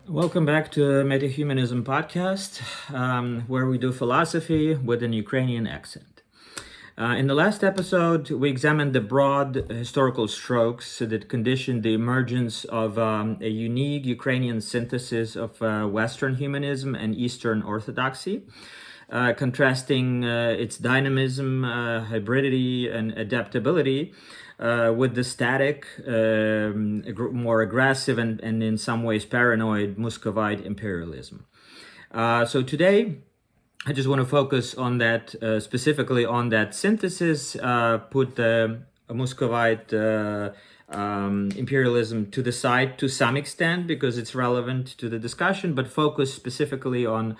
Welcome back to Meta Humanism podcast, where we do philosophy with an Ukrainian accent. In the last episode, we examined the broad historical strokes that conditioned the emergence of a unique Ukrainian synthesis of Western humanism and Eastern orthodoxy, contrasting its dynamism, hybridity, and adaptability with the static, more aggressive, and in some ways paranoid Muscovite imperialism. So today, I just want to focus on that, specifically on that synthesis, put the Muscovite imperialism to the side to some extent because it's relevant to the discussion, but focus specifically on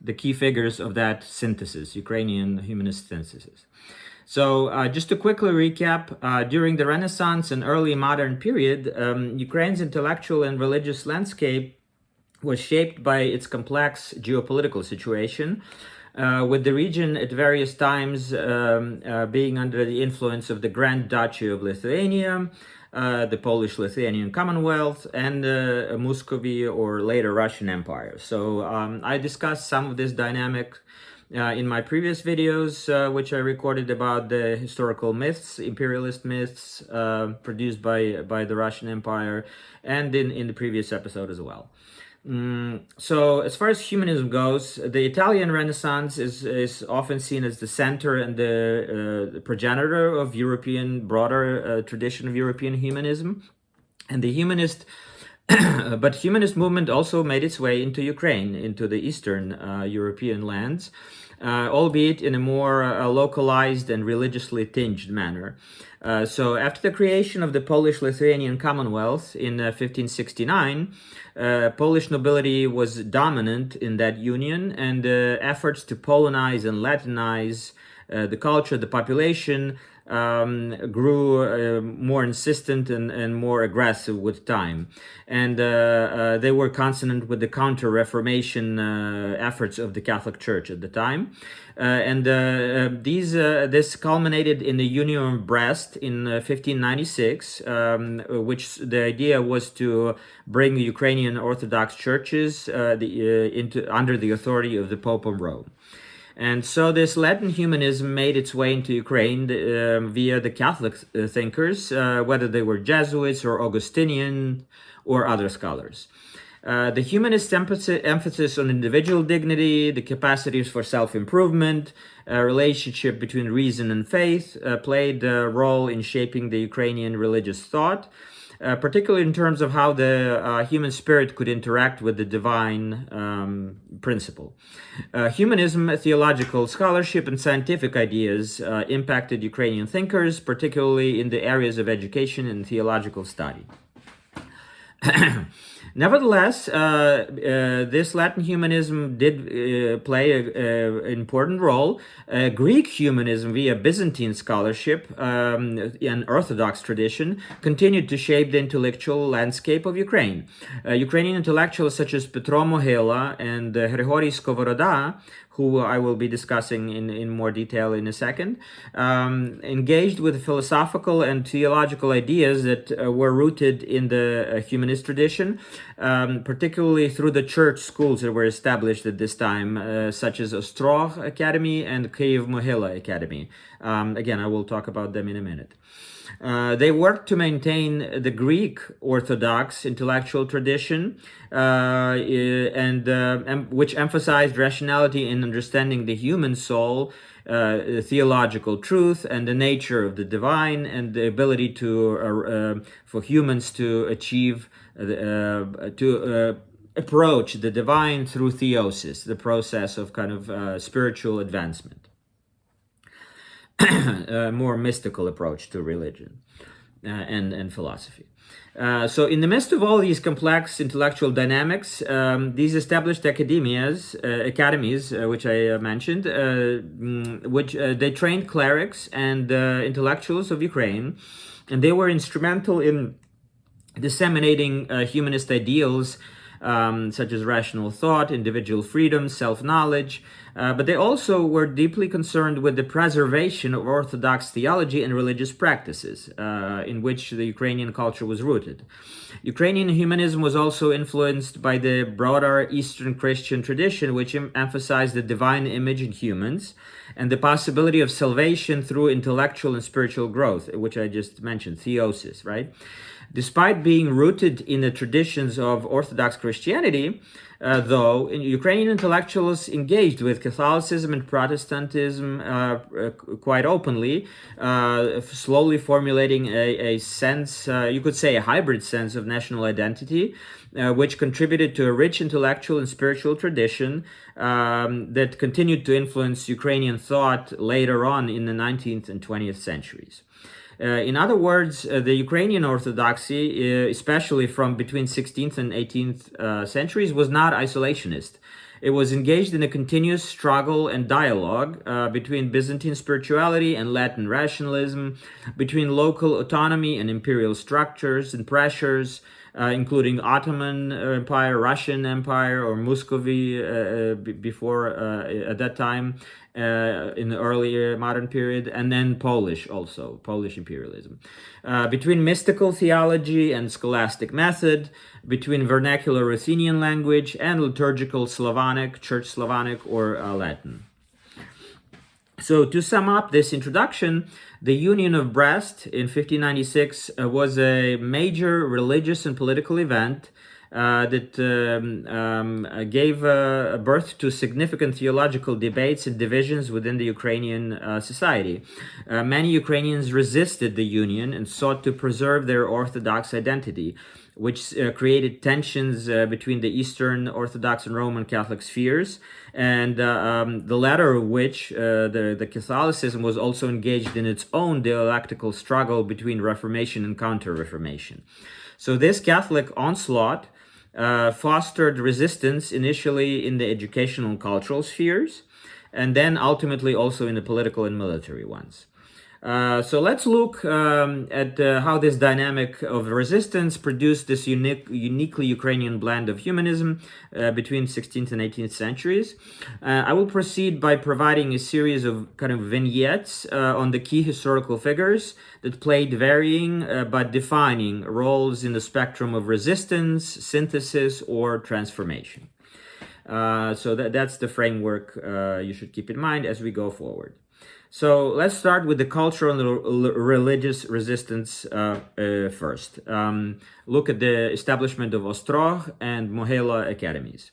the key figures of that synthesis, Ukrainian humanist synthesis. So just to quickly recap, during the Renaissance and early modern period, Ukraine's intellectual and religious landscape was shaped by its complex geopolitical situation, with the region at various times being under the influence of the Grand Duchy of Lithuania, the Polish-Lithuanian Commonwealth, and Muscovy or later Russian Empire. So I discussed some of this dynamic in my previous videos, which I recorded about the historical myths, imperialist myths produced by the Russian Empire, and in the previous episode as well. So as far as humanism goes, the Italian Renaissance is often seen as the center and the progenitor of European, broader tradition of European humanism. And the humanist movement also made its way into Ukraine, into the Eastern European lands, albeit in a more localized and religiously tinged manner. So after the creation of the Polish-Lithuanian Commonwealth in 1569, Polish nobility was dominant in that union, and efforts to Polonize and Latinize the culture, the population, grew more insistent and more aggressive with time. And they were consonant with the counter-Reformation efforts of the Catholic Church at the time. This culminated in the Union of Brest in 1596, which the idea was to bring Ukrainian Orthodox churches under the authority of the Pope of Rome. And so this Latin humanism made its way into Ukraine via the Catholic thinkers, whether they were Jesuits or Augustinian or other scholars. The humanist emphasis on individual dignity, the capacities for self-improvement, relationship between reason and faith played a role in shaping the Ukrainian religious thought, particularly in terms of how the human spirit could interact with the divine principle. Humanism, theological scholarship, and scientific ideas impacted Ukrainian thinkers, particularly in the areas of education and theological study. Nevertheless, this Latin humanism did play an important role. Greek humanism via Byzantine scholarship and Orthodox tradition continued to shape the intellectual landscape of Ukraine. Ukrainian intellectuals such as Petro Mohyla and Hryhoriy Skovoroda, who I will be discussing in more detail in a second, engaged with philosophical and theological ideas that were rooted in the humanist tradition, particularly through the church schools that were established at this time, such as Ostroh Academy and Kyiv Mohyla Academy. Again, I will talk about them in a minute. They worked to maintain the Greek Orthodox intellectual tradition, which emphasized rationality in understanding the human soul, theological truth, and the nature of the divine, and the ability for humans to achieve, approach the divine through theosis, the process of kind of spiritual advancement. A more mystical approach to religion and philosophy. So in the midst of all these complex intellectual dynamics, these established academies, which I mentioned, which they trained clerics and intellectuals of Ukraine, and they were instrumental in disseminating humanist ideals such as rational thought, individual freedom, self-knowledge. But they also were deeply concerned with the preservation of Orthodox theology and religious practices in which the Ukrainian culture was rooted. Ukrainian humanism was also influenced by the broader Eastern Christian tradition, which emphasized the divine image in humans and the possibility of salvation through intellectual and spiritual growth, which I just mentioned, theosis, right? Despite being rooted in the traditions of Orthodox Christianity, though, Ukrainian intellectuals engaged with Catholicism and Protestantism quite openly, slowly formulating a sense, you could say a hybrid sense of national identity, which contributed to a rich intellectual and spiritual tradition that continued to influence Ukrainian thought later on in the 19th and 20th centuries. In other words, the Ukrainian Orthodoxy, especially from between 16th and 18th centuries, was not isolationist. It was engaged in a continuous struggle and dialogue between Byzantine spirituality and Latin rationalism, between local autonomy and imperial structures and pressures, including Ottoman Empire, Russian Empire, or Muscovy before at that time, in the early modern period, and then Polish imperialism. Between mystical theology and scholastic method, between vernacular Ruthenian language and liturgical Slavonic, Church Slavonic, or Latin. So to sum up this introduction, the Union of Brest in 1596 was a major religious and political event that gave birth to significant theological debates and divisions within the Ukrainian society. Many Ukrainians resisted the union and sought to preserve their Orthodox identity, which created tensions between the Eastern Orthodox and Roman Catholic spheres, and the latter of which, the Catholicism, was also engaged in its own dialectical struggle between Reformation and Counter-Reformation. So this Catholic onslaught fostered resistance initially in the educational and cultural spheres, and then ultimately also in the political and military ones. So let's look at how this dynamic of resistance produced this uniquely Ukrainian blend of humanism between 16th and 18th centuries. I will proceed by providing a series of kind of vignettes on the key historical figures that played varying but defining roles in the spectrum of resistance, synthesis, or transformation. So that's the framework you should keep in mind as we go forward. So let's start with the cultural and religious resistance first. Look at the establishment of Ostroh and Mohyla academies.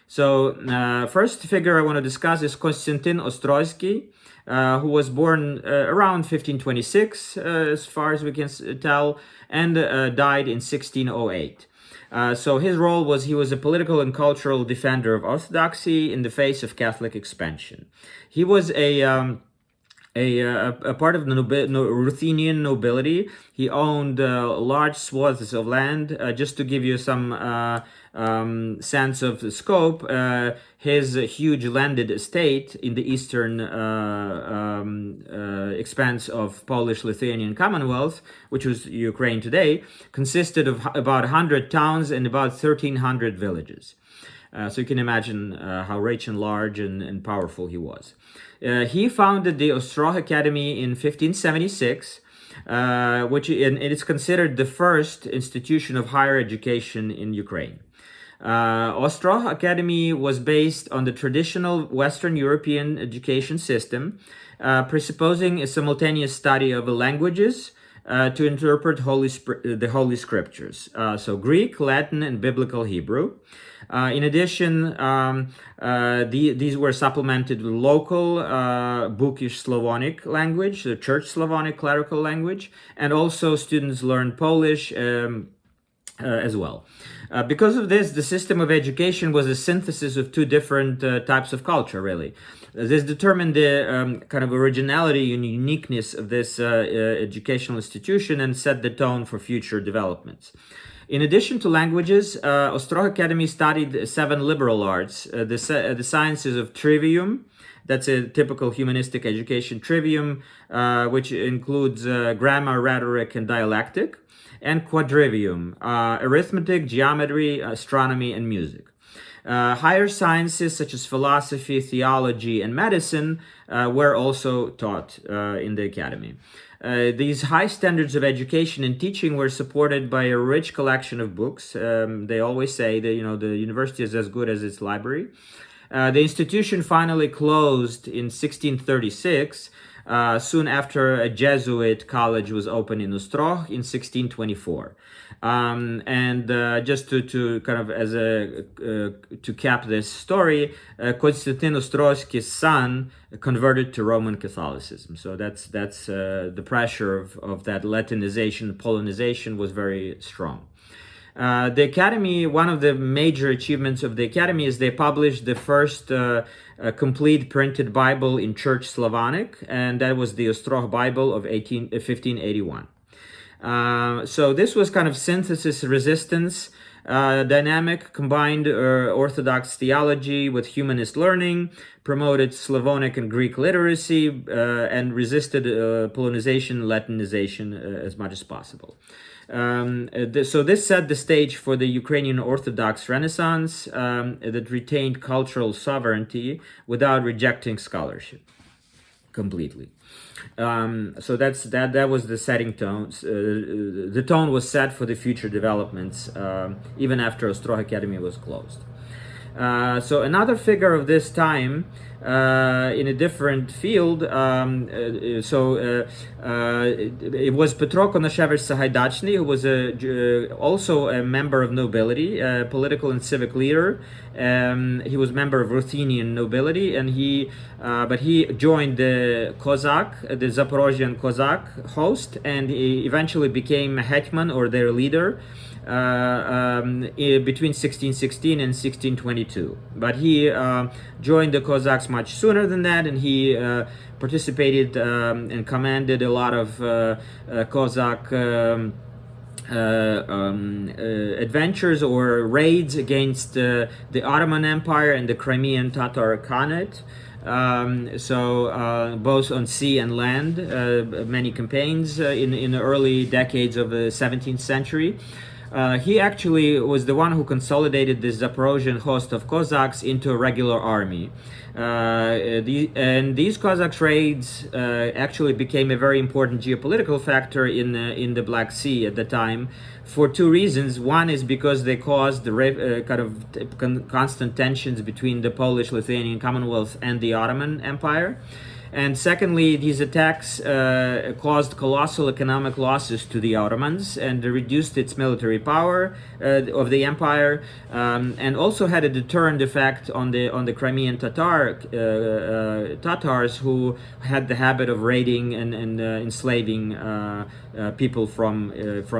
So first figure I want to discuss is Kostiantyn Ostrozkyi, who was born around 1526, as far as we can tell, and died in 1608. So his role was he was a political and cultural defender of Orthodoxy in the face of Catholic expansion. He was a part of the Ruthenian nobility. He owned large swaths of land. Just to give you some sense of the scope, his huge landed estate in the eastern expanse of Polish-Lithuanian Commonwealth, which was Ukraine today, consisted of about 100 towns and about 1,300 villages. So you can imagine how rich and large and powerful he was. He founded the Ostroh Academy in 1576, which it is considered the first institution of higher education in Ukraine. Ostroh Academy was based on the traditional Western European education system, presupposing a simultaneous study of the languages to interpret the Holy Scriptures, so Greek, Latin, and Biblical Hebrew. In addition, these were supplemented with local bookish Slavonic language, the Church Slavonic clerical language, and also students learned Polish as well. Because of this, the system of education was a synthesis of two different types of culture, really. This determined the kind of originality and uniqueness of this educational institution and set the tone for future developments. In addition to languages, Ostroh Academy studied 7 liberal arts, the sciences of trivium, that's a typical humanistic education, trivium, which includes grammar, rhetoric, and dialectic, and quadrivium, arithmetic, geometry, astronomy, and music. Higher sciences such as philosophy, theology, and medicine were also taught in the academy. These high standards of education and teaching were supported by a rich collection of books. They always say that the university is as good as its library. The institution finally closed in 1636, soon after a Jesuit college was opened in Ostroh in 1624. Just to kind of as a to cap this story, Kostiantyn Ostrozkyi's son converted to Roman Catholicism. So that's the pressure of that Latinization, Polonization was very strong. The Academy, one of the major achievements of the Academy is they published the first complete printed Bible in Church Slavonic, and that was the Ostroh Bible of 1581. So this was kind of synthesis resistance dynamic, combined Orthodox theology with humanist learning, promoted Slavonic and Greek literacy, and resisted Polonization, Latinization as much as possible. So this set the stage for the Ukrainian Orthodox Renaissance that retained cultural sovereignty without rejecting scholarship completely. So that was the setting tone. The tone was set for the future developments even after Ostroh Academy was closed. So another figure of this time in a different field, it was Petro Konashevych-Sahaidachnyi, who was also a member of nobility, a political and civic leader. He was a member of Ruthenian nobility, and but he joined the the Zaporozhian Cossack host, and he eventually became a Hetman, or their leader, between 1616 and 1622. But he joined the Cossacks much sooner than that, and he participated and commanded a lot of Cossack adventures or raids against the Ottoman Empire and the Crimean Tatar Khanate. Both on sea and land, many campaigns in the early decades of the 17th century. He actually was the one who consolidated the Zaporozhian host of Cossacks into a regular army. These Cossack raids actually became a very important geopolitical factor in the Black Sea at the time, for two reasons. One is because they caused the constant tensions between the Polish-Lithuanian Commonwealth and the Ottoman Empire. And secondly, these attacks caused colossal economic losses to the Ottomans and reduced its military power of the empire, and also had a deterrent effect on the Crimean Tatars, who had the habit of raiding and enslaving people from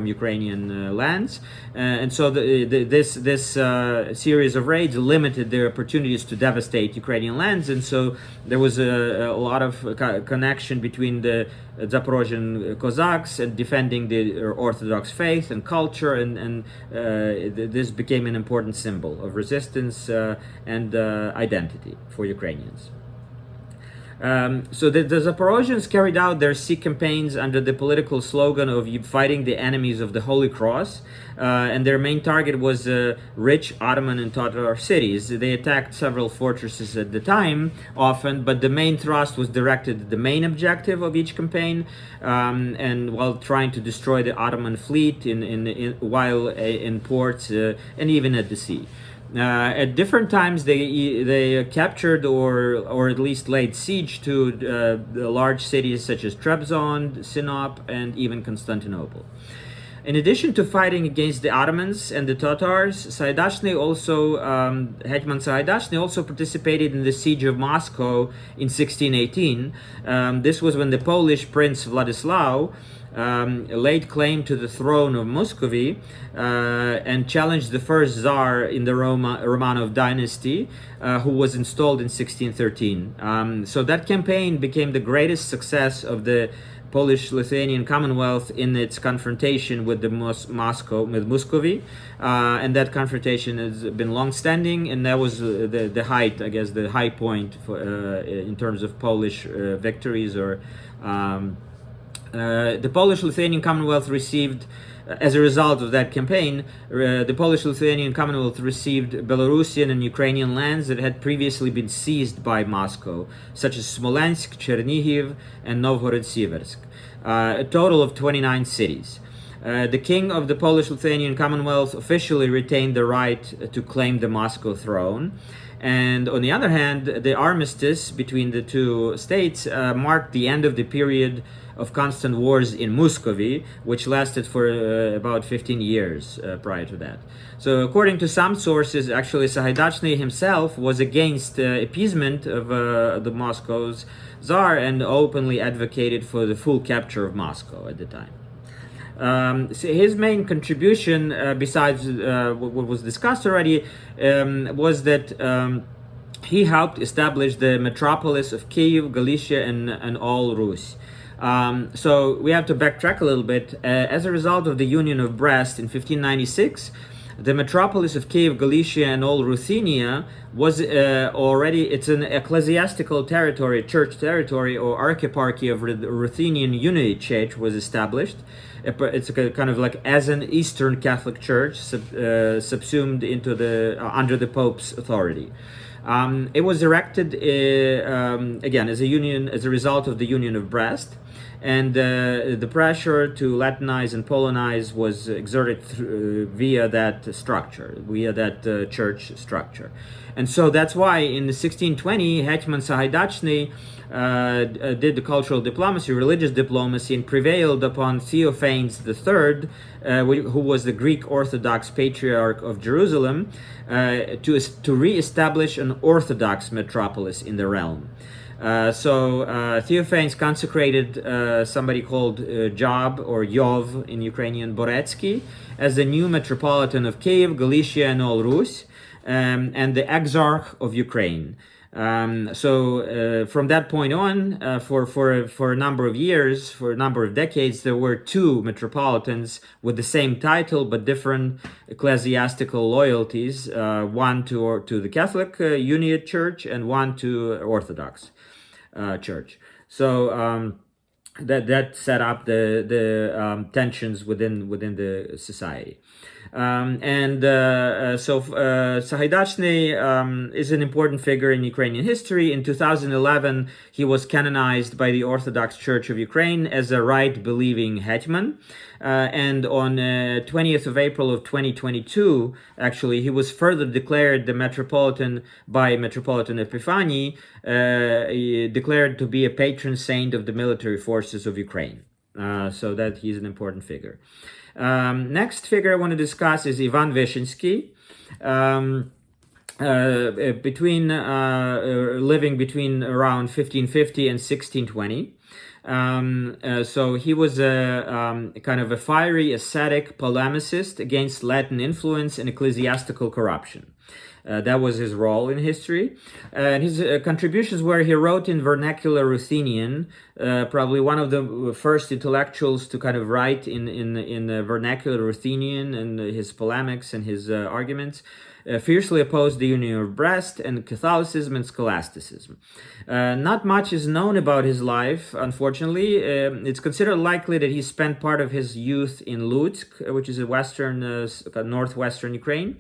Ukrainian lands. And so this series of raids limited their opportunities to devastate Ukrainian lands, and so there was a lot of connection between the Zaporozhian Cossacks and defending the Orthodox faith and culture, and this became an important symbol of resistance and identity for Ukrainians. So the Zaporozhians carried out their sea campaigns under the political slogan of fighting the enemies of the Holy Cross, and their main target was rich Ottoman and Tatar cities. They attacked several fortresses at the time, often, but the main thrust was directed at the main objective of each campaign, and while trying to destroy the Ottoman fleet while in ports and even at the sea. At different times, they captured or at least laid siege to the large cities such as Trebizond, Sinop, and even Constantinople. In addition to fighting against the Ottomans and the Tatars, Hetman Sahaidachnyi also participated in the siege of Moscow in 1618. This was when the Polish Prince Władysław laid claim to the throne of Muscovy and challenged the first Tsar in the Romanov dynasty, who was installed in 1613. So that campaign became the greatest success of the Polish-Lithuanian Commonwealth in its confrontation with the Muscovy, and that confrontation has been long-standing, and that was the height, I guess, the high point in terms of Polish victories. The Polish-Lithuanian Commonwealth received as a result of that campaign, the Polish-Lithuanian Commonwealth received Belarusian and Ukrainian lands that had previously been seized by Moscow, such as Smolensk, Chernihiv, and Novgorod-Siversk, a total of 29 cities. The king of the Polish-Lithuanian Commonwealth officially retained the right to claim the Moscow throne. And on the other hand, the armistice between the two states marked the end of the period of constant wars in Muscovy, which lasted for about 15 years prior to that. So according to some sources, actually Sahaidachnyi himself was against appeasement of the Moscow's Tsar and openly advocated for the full capture of Moscow at the time. So his main contribution, besides what was discussed already, was that he helped establish the metropolis of Kyiv, Galicia, and all Rus. So we have to backtrack a little bit. As a result of the Union of Brest in 1596, the metropolis of Kyiv, Galicia, and all Ruthenia was it's an ecclesiastical territory, church territory, or archeparchy of the Ruthenian Uniate Church was established. It's kind of like as an Eastern Catholic Church subsumed into under the Pope's authority. It was erected again as a result of the Union of Brest, and the pressure to Latinize and Polonize was exerted via that structure, via that church structure. And so that's why in 1620, Hetman Sahaidachnyi did the cultural diplomacy, religious diplomacy, and prevailed upon Teofan who was the Greek Orthodox Patriarch of Jerusalem, to re-establish an Orthodox metropolis in the realm. Teofan consecrated somebody called Job or Yov in Ukrainian Boretsky as the new metropolitan of Kyiv, Galicia, and all Rus, and the exarch of Ukraine. From that point on, for a number of years, for a number of decades, there were two metropolitans with the same title but different ecclesiastical loyalties, one to the Catholic Uniate Church and one to Orthodox Church. So that set up the tensions within the society. Sahaidachnyi is an important figure in Ukrainian history. In 2011, he was canonized by the Orthodox Church of Ukraine as a right-believing hetman. And on 20th of April of 2022, actually, he was further declared the metropolitan by Metropolitan Epiphany, declared to be a patron saint of the military forces of Ukraine. So that he's an important figure. Next figure I want to discuss is Ivan Vyshenskyi, living between around 1550 and 1620. So he was a kind of a fiery ascetic polemicist against Latin influence and ecclesiastical corruption. That was his role in history. And his contributions were he wrote in vernacular Ruthenian, probably one of the first intellectuals to kind of write in vernacular Ruthenian, and his polemics and his arguments fiercely opposed the Union of Brest and Catholicism and Scholasticism. Not much is known about his life, unfortunately. It's considered likely that he spent part of his youth in Lutsk, which is a northwestern Ukraine,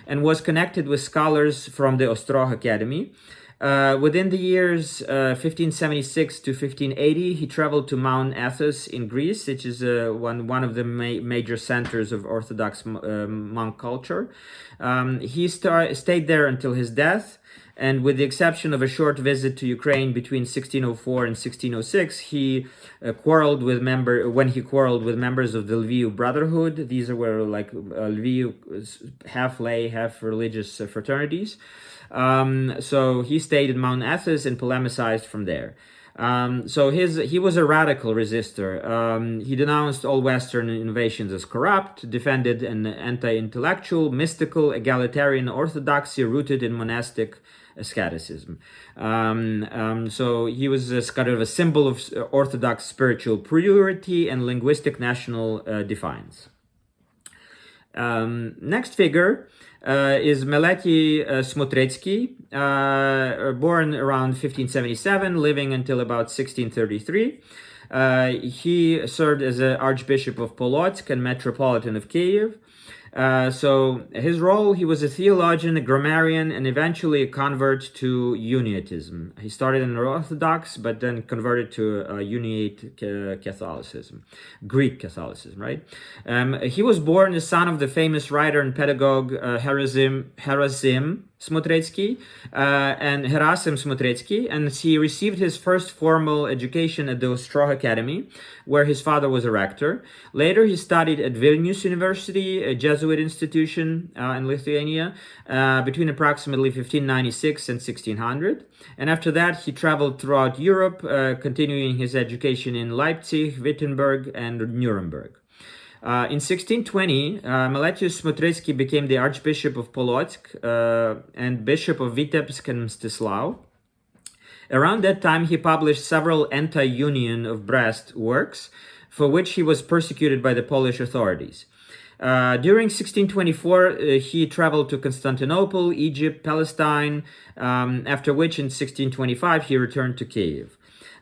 and was connected with scholars from the Ostroh Academy. Within the years 1576 to 1580, he traveled to Mount Athos in Greece, which is one of the major centers of Orthodox monk culture. He stayed there until his death, and with the exception of a short visit to Ukraine between 1604 and 1606, he quarreled with members of the Lviv Brotherhood. These were like Lviv half lay, half religious fraternities. So he stayed in Mount Athos and polemicized from there. He was a radical resistor. He denounced all Western innovations as corrupt, defended an anti-intellectual, mystical, egalitarian orthodoxy rooted in monastic asceticism. So he was kind of a symbol of Orthodox spiritual purity and linguistic national defiance. Next figure is Meletiy Smotrytskyi, born around 1577, living until about 1633. He served as an Archbishop of Polotsk and Metropolitan of Kyiv. So his role, he was a theologian, a grammarian, and eventually a convert to Uniatism. He started in Orthodox, but then converted to Uniate Catholicism, Greek Catholicism, right? He was born the son of the famous writer and pedagogue Hryhoriy Skovoroda and Gerasim Smotrytskyi, and he received his first formal education at the Ostroh Academy, where his father was a rector. Later, he studied at Vilnius University, a Jesuit institution in Lithuania, between approximately 1596 and 1600. And after that, he traveled throughout Europe, continuing his education in Leipzig, Wittenberg, and Nuremberg. In 1620, Meletiy Smotrytskyi became the Archbishop of Polotsk and Bishop of Vitebsk and Mstislau. Around that time, he published several anti-Union of Brest works, for which he was persecuted by the Polish authorities. During 1624, he traveled to Constantinople, Egypt, Palestine, after which in 1625 he returned to Kyiv.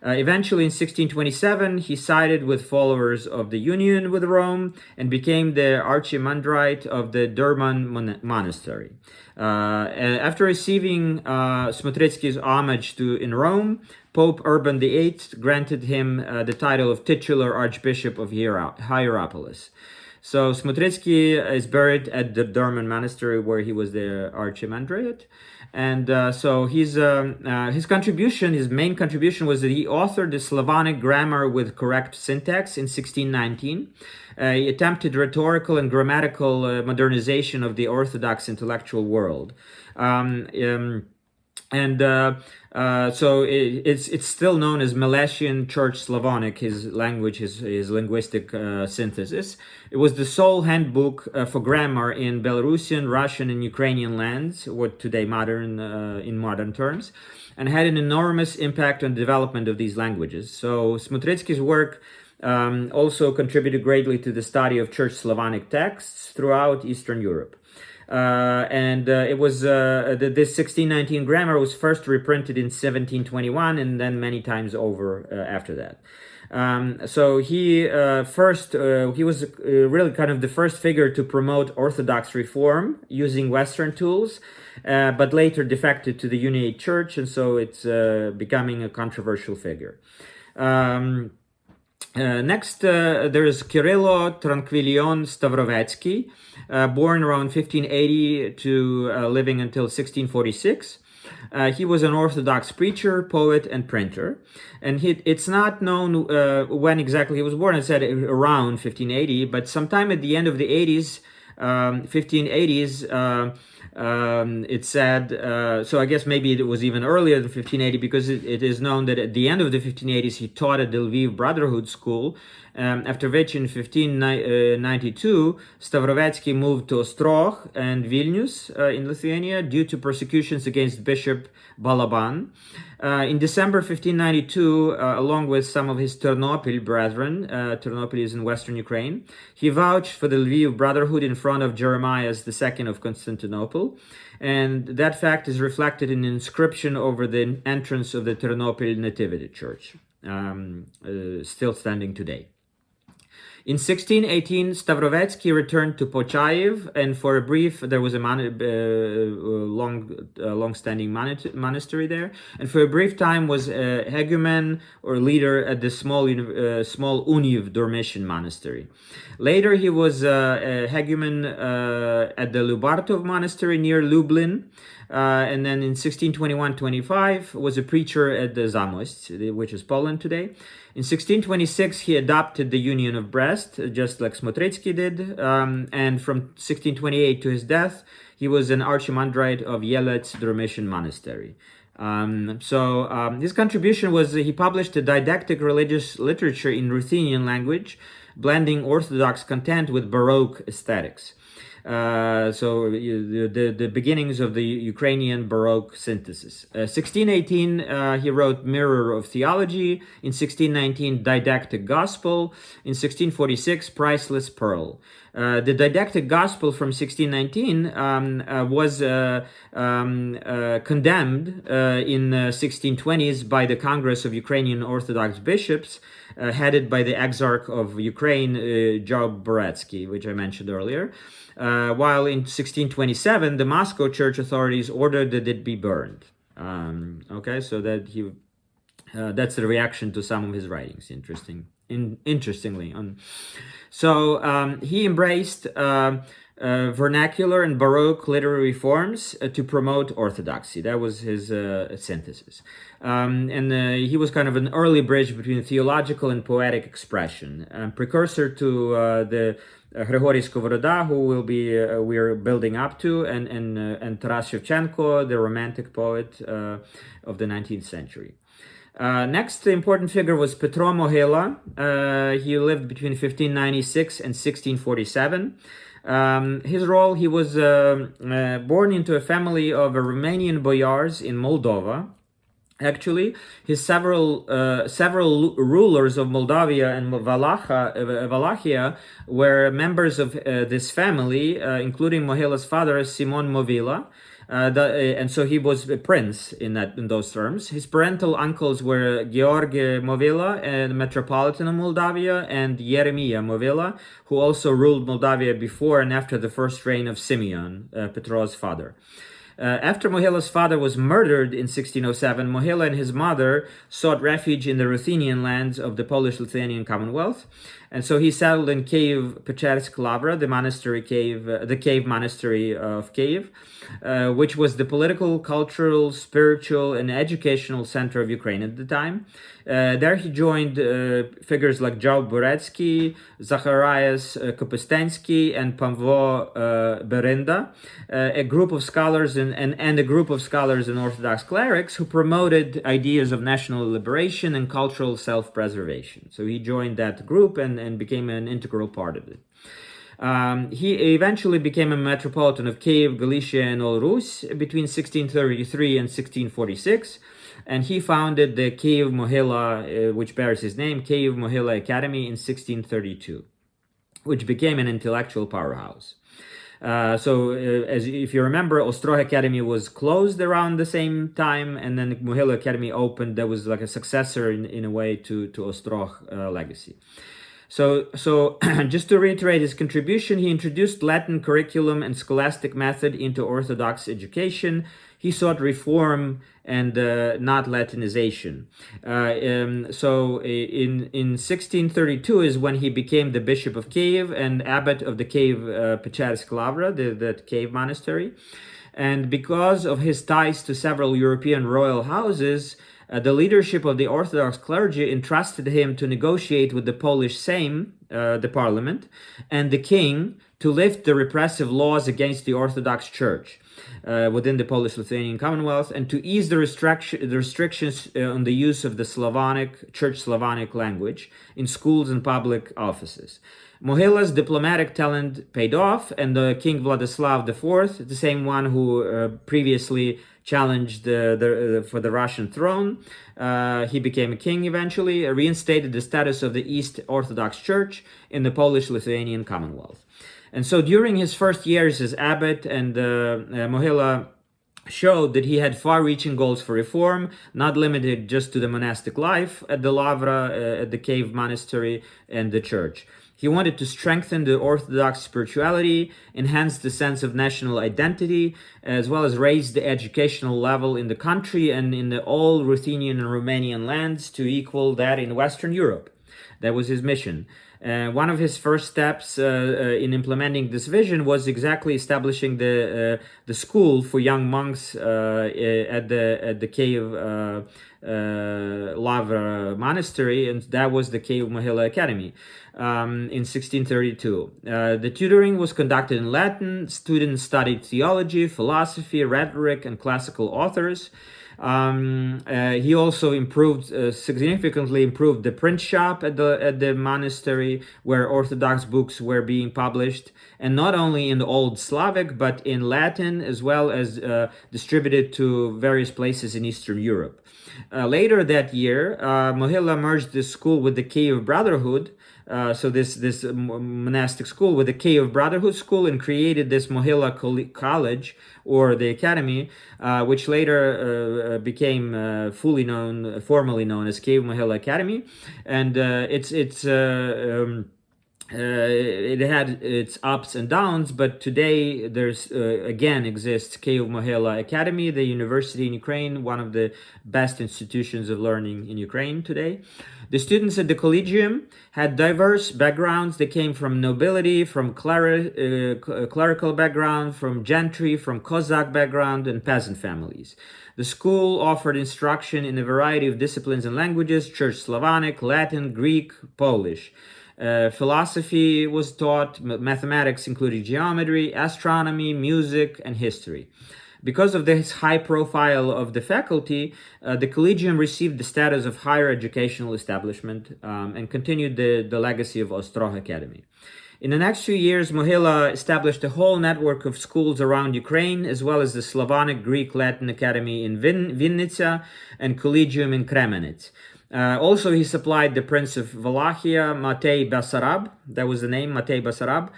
Eventually, in 1627, he sided with followers of the Union with Rome and became the archimandrite of the Durman Monastery. After receiving Smotrytskyi's homage in Rome, Pope Urban VIII granted him the title of titular Archbishop of Hierapolis. So Smotrytskyi is buried at the Durman Monastery, where he was the archimandrite. And so his contribution, his main contribution, was that he authored the Slavonic grammar with correct syntax in 1619. He attempted rhetorical and grammatical modernization of the Orthodox intellectual world. So it's still known as Meletian Church Slavonic, his language, his linguistic synthesis. It was the sole handbook for grammar in Belarusian, Russian, and Ukrainian lands, what today in modern terms, and had an enormous impact on the development of these languages. So Smotrytskyi's work also contributed greatly to the study of Church Slavonic texts throughout Eastern Europe. It was this 1619 grammar was first reprinted in 1721 and then many times over after that. So he was really kind of the first figure to promote Orthodox reform using Western tools, but later defected to the Uniate Church, and so it's becoming a controversial figure. Next, there is Kyrylo Trankvilion-Stavrovetskyi, born around 1580 to living until 1646. He was an Orthodox preacher, poet, and printer. And it's not known when exactly he was born. I said around 1580, but sometime at the end of the 80s, 1580s, it said, so I guess maybe it was even earlier than 1580, because it is known that at the end of the 1580s he taught at the Lviv Brotherhood School, after which in 1592 Stavrovetsky moved to Ostroh and Vilnius in Lithuania due to persecutions against Bishop Balaban. In December 1592, along with some of his Ternopil brethren, Ternopil is in western Ukraine, he vouched for the Lviv Brotherhood in front of Jeremias II of Constantinople, and that fact is reflected in an inscription over the entrance of the Ternopil Nativity Church, still standing today. In 1618, Stavrovetsky returned to Pochayev, and for a brief, there was a long-standing monastery there, and for a brief time was a hegumen or leader at the small Univ Dormition monastery. Later, he was a hegumen at the Lubartov monastery near Lublin, and then in 1621-25 was a preacher at the Zamość, which is Poland today. In 1626, he adopted the Union of Brest, just like Smotrytskyi did, and from 1628 to his death, he was an archimandrite of Yelets Dormition Monastery. His contribution was he published a didactic religious literature in Ruthenian language, blending Orthodox content with Baroque aesthetics. The beginnings of the Ukrainian Baroque synthesis. 1618, he wrote Mirror of Theology. In 1619, Didactic Gospel. In 1646, Priceless Pearl. The Didactic Gospel from 1619 was condemned in 1620s by the Congress of Ukrainian Orthodox Bishops headed by the Exarch of Ukraine, Hagiographer, which I mentioned earlier. While in 1627, the Moscow church authorities ordered that it be burned. Okay, so that that's the reaction to some of his writings. Interestingly, he embraced vernacular and Baroque literary forms to promote orthodoxy. That was his synthesis. He was kind of an early bridge between theological and poetic expression, precursor to the Hryhoriy Skovoroda, who we're building up to, and Taras Shevchenko, the Romantic poet of the 19th century. Next important figure was Petro Mohyla. He lived between 1596 and 1647. His role, he was born into a family of Romanian boyars in Moldova. Actually, his several rulers of Moldavia and Wallachia were members of this family, including Mohyla's father, Simon Mohyla. And so he was a prince in those terms. His parental uncles were Gheorghe Mohyla, and Metropolitan of Moldavia, and Ieremia Mohyla, who also ruled Moldavia before and after the first reign of Simeon, Petro's father. After Mohyla's father was murdered in 1607, Mohyla and his mother sought refuge in the Ruthenian lands of the Polish-Lithuanian Commonwealth, and so he settled in Kyiv Lavra, the cave monastery of Kyiv, which was the political, cultural, spiritual, and educational center of Ukraine at the time. There he joined figures like Hagiographer, Zacharias Kopystensky, and Pavlo Berinda, a group of scholars and a group of scholars and Orthodox clerics who promoted ideas of national liberation and cultural self-preservation. So he joined that group and became an integral part of it. He eventually became a metropolitan of Kyiv, Galicia, and all Rus between 1633 and 1646, and he founded the Kyiv Mohyla, which bears his name, Kyiv Mohyla Academy, in 1632, which became an intellectual powerhouse. As if you remember, Ostroh Academy was closed around the same time, and then Mohyla Academy opened. That was like a successor in a way to Ostroh legacy. So just to reiterate his contribution, he introduced Latin curriculum and scholastic method into Orthodox education. He sought reform and not Latinization. So in 1632 is when he became the Bishop of Kyiv and abbot of the Kyiv Lavra, the cave monastery. And because of his ties to several European royal houses, the leadership of the Orthodox clergy entrusted him to negotiate with the Polish Sejm, the parliament, and the king to lift the repressive laws against the Orthodox Church within the Polish-Lithuanian Commonwealth, and to ease the restrictions on the use of the Church Slavonic language in schools and public offices. Mohyla's diplomatic talent paid off, and King Vladislav IV, the same one who previously challenged for the Russian throne, he became a king eventually, reinstated the status of the East Orthodox Church in the Polish-Lithuanian Commonwealth. And so during his first years as abbot, and Mohyla showed that he had far-reaching goals for reform, not limited just to the monastic life at the Lavra, at the cave monastery, and the church. He wanted to strengthen the Orthodox spirituality, enhance the sense of national identity, as well as raise the educational level in the country and in all Ruthenian and Romanian lands to equal that in Western Europe. That was his mission. One of his first steps in implementing this vision was exactly establishing the school for young monks at the Kyiv Lavra monastery, and that was the Kyiv Mohyla Academy in 1632. The tutoring was conducted in Latin. Students studied theology, philosophy, rhetoric, and classical authors. He also significantly improved the print shop at the monastery, where Orthodox books were being published, and not only in the Old Slavic but in Latin, as well as distributed to various places in Eastern Europe. Later that year, Mohyla merged the school with the Kyiv Brotherhood, so this monastic school, with the Kyiv Brotherhood School, and created this Mohyla College, or the academy, which later became formally known as Kyiv Mohyla Academy, and it had its ups and downs, but today there's again exists Kyiv Mohyla Academy, the university in Ukraine, one of the best institutions of learning in Ukraine today. The students at the collegium had diverse backgrounds. They came from nobility, from clerical background, from gentry, from Cossack background, and peasant families. The school offered instruction in a variety of disciplines and languages: Church Slavonic, Latin, Greek, Polish. Philosophy was taught, mathematics including geometry, astronomy, music, and history. Because of this high profile of the faculty, the collegium received the status of higher educational establishment and continued the legacy of Ostroh Academy. In the next few years, Mohyla established a whole network of schools around Ukraine, as well as the Slavonic, Greek, Latin Academy in Vinnytsia and Collegium in Kremenets. Also, he supplied the Prince of Wallachia, Matei Basarab, that was the name, Matei Basarab,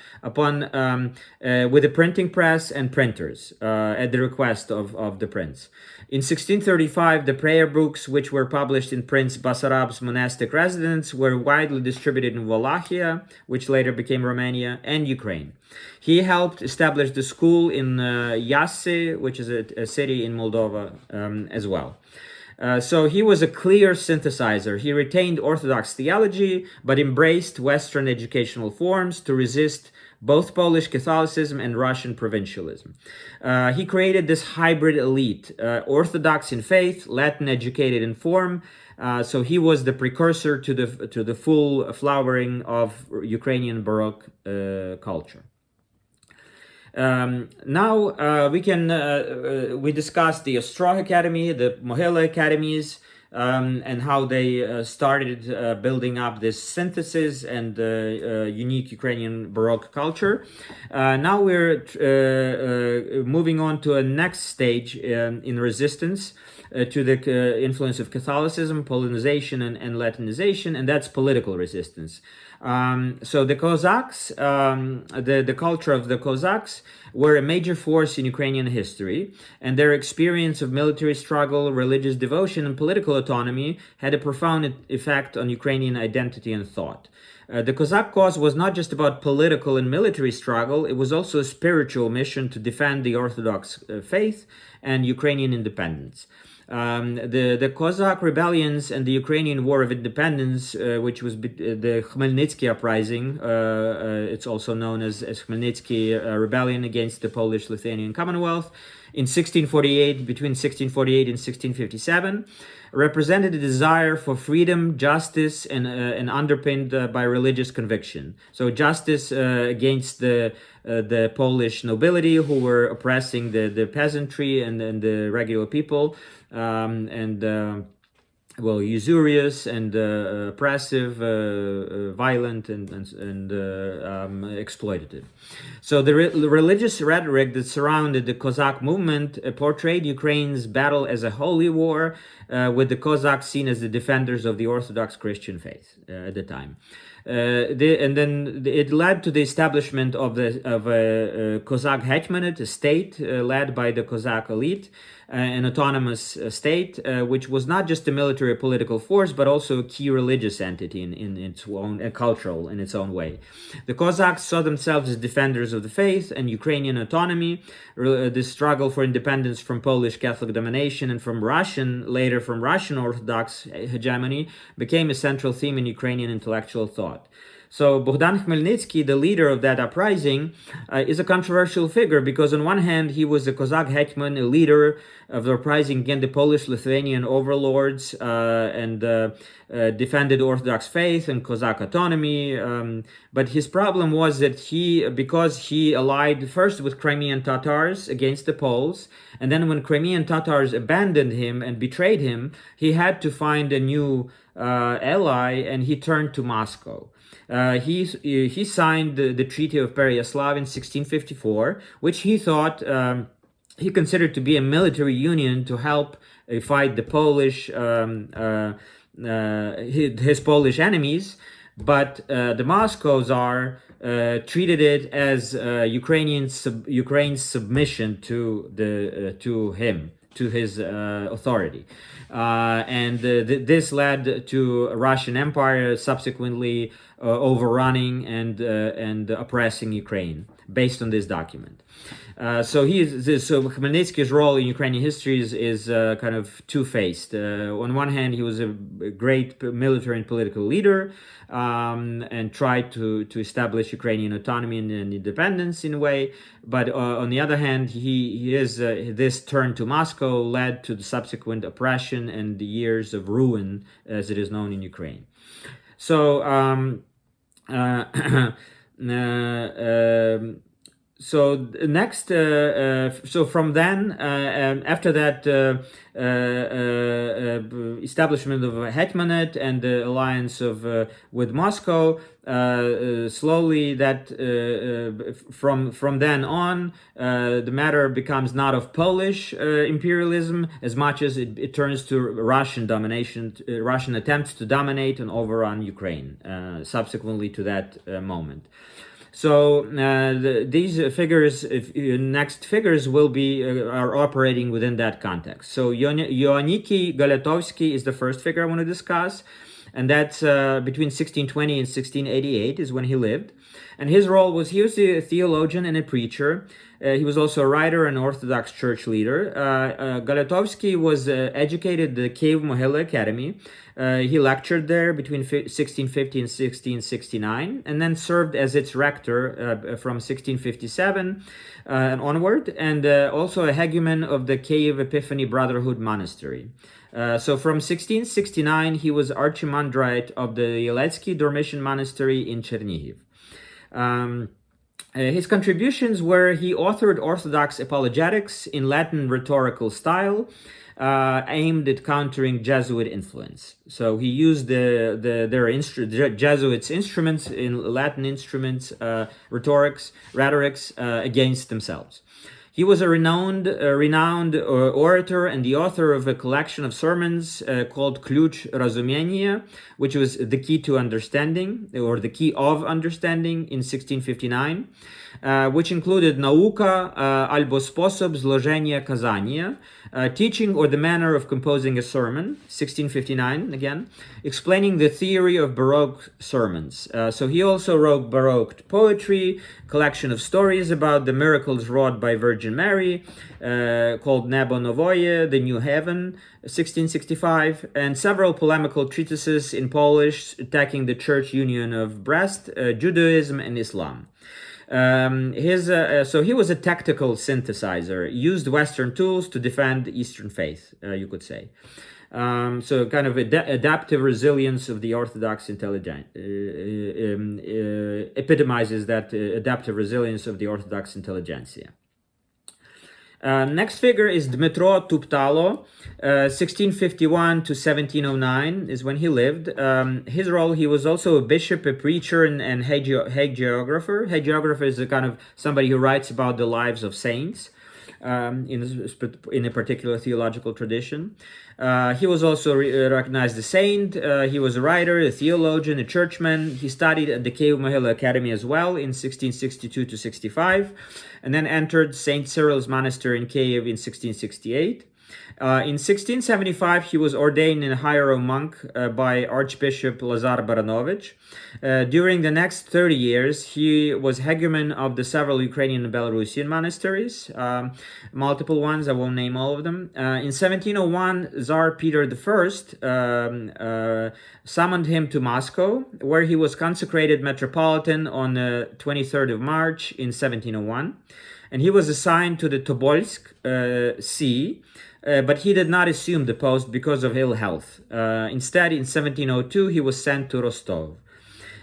with a printing press and printers at the request of the prince. In 1635, the prayer books, which were published in Prince Basarab's monastic residence, were widely distributed in Wallachia, which later became Romania, and Ukraine. He helped establish the school in Yassy, which is a city in Moldova, as well. So he was a clear synthesizer. He retained Orthodox theology, but embraced Western educational forms to resist both Polish Catholicism and Russian provincialism. He created this hybrid elite, Orthodox in faith, Latin educated in form. So he was the precursor to the full flowering of Ukrainian Baroque culture. Now we discussed the Ostroh Academy, the Mohyla Academies, and how they started building up this synthesis and unique Ukrainian Baroque culture. Now we're moving on to a next stage in resistance to the influence of Catholicism, Polonization, and Latinization, and that's political resistance. So the Cossacks, the culture of the Cossacks were a major force in Ukrainian history, and their experience of military struggle, religious devotion, and political autonomy had a profound effect on Ukrainian identity and thought. The Cossack cause was not just about political and military struggle, it was also a spiritual mission to defend the Orthodox faith and Ukrainian independence. The Cossack rebellions and the Ukrainian War of Independence, which was the Khmelnytskyi uprising, it's also known as Khmelnytskyi rebellion against the Polish-Lithuanian Commonwealth, in 1648, between 1648 and 1657, represented a desire for freedom, justice, and underpinned by religious conviction. So justice against the Polish nobility, who were oppressing the peasantry and the regular people, usurious and oppressive, violent, and exploitative. So the religious rhetoric that surrounded the Cossack movement portrayed Ukraine's battle as a holy war, with the Cossacks seen as the defenders of the Orthodox Christian faith at the time. And then it led to the establishment of a Cossack Hetmanate, a state led by the Cossack elite, an autonomous state, which was not just a military or political force, but also a key religious entity in its own, cultural in its own way. The Cossacks saw themselves as defenders of the faith and Ukrainian autonomy. The struggle for independence from Polish Catholic domination and later from Russian Orthodox hegemony, became a central theme in Ukrainian intellectual thought. So Bogdan Khmelnytskyi, the leader of that uprising, is a controversial figure because on one hand he was a Cossack hetman, a leader of the uprising against the Polish-Lithuanian overlords, and defended Orthodox faith and Cossack autonomy. But his problem was that because he allied first with Crimean Tatars against the Poles, and then when Crimean Tatars abandoned him and betrayed him, he had to find a new ally, and he turned to Moscow. He signed the Treaty of Pereyaslav in 1654, which he thought he considered to be a military union to help fight the Polish his Polish enemies. but the Moscow Tsar treated it as Ukraine's submission to him, to his authority. This led to Russian Empire subsequently overrunning and oppressing Ukraine based on this document. So Khmelnytsky's role in Ukrainian history is kind of two-faced. On one hand, he was a great military and political leader, and tried to establish Ukrainian autonomy and independence in a way. But on the other hand, this turn to Moscow led to the subsequent oppression and the years of ruin, as it is known in Ukraine. So from then, after that establishment of a Hetmanate and the alliance with Moscow, slowly that from then on, the matter becomes not of Polish imperialism as much as it turns to Russian domination, Russian attempts to dominate and overrun Ukraine, subsequently to that moment. So these figures, next figures, will be are operating within that context. So Ioanikii Galyatovskyi is the first figure I want to discuss, and that's between 1620 and 1688 is when he lived. And his role was, he was a theologian and a preacher. He was also a writer and Orthodox church leader. Galyatovskyi was educated at the Kyiv Mohyla Academy. He lectured there between 1650 and 1669, and then served as its rector from 1657 and onward, and also a hegumen of the Kyiv Epiphany Brotherhood Monastery. So from 1669, he was archimandrite of the Yeletsky Dormition Monastery in Chernihiv. His contributions were, he authored Orthodox apologetics in Latin rhetorical style, aimed at countering Jesuit influence. So he used their Jesuits' instruments in Latin instruments, rhetorics against themselves. He was a renowned orator and the author of a collection of sermons called Ключ разумения, which was the key to understanding, or the key of understanding, in 1659, which included Nauka albo sposob zlożenia kazania, teaching or the manner of composing a sermon, 1659 again, explaining the theory of Baroque sermons. So he also wrote Baroque poetry, collection of stories about the miracles wrought by Virgin Mary, called Nebo Novoye, The New Heaven, 1665, and several polemical treatises in Polish attacking the Church Union of Brest, Judaism, and Islam. So he was a tactical synthesizer, used Western tools to defend the Eastern faith, you could say. So kind of adaptive resilience of the Orthodox intelligence epitomizes that adaptive resilience of the Orthodox intelligentsia. Next figure is Dmytro Tuptalo, 1651 to 1709 is when he lived. His role, he was also a bishop, a preacher, and hagiographer. Hagiographer is a kind of somebody who writes about the lives of saints in a particular theological tradition. He was also recognized as a saint. He was a writer, a theologian, a churchman. He studied at the Kyiv Mohyla Academy as well in 1662 to 65, and then entered St. Cyril's Monastery in Kyiv in 1668. In 1675, he was ordained a hierarch monk by Archbishop Lazar Baranovich. During the next 30 years, he was hegumen of the several Ukrainian and Belarusian monasteries, multiple ones, I won't name all of them. In 1701, Tsar Peter I summoned him to Moscow, where he was consecrated metropolitan on the 23rd of March in 1701. And he was assigned to the Tobolsk See, but he did not assume the post because of ill health. Instead, in 1702, he was sent to Rostov.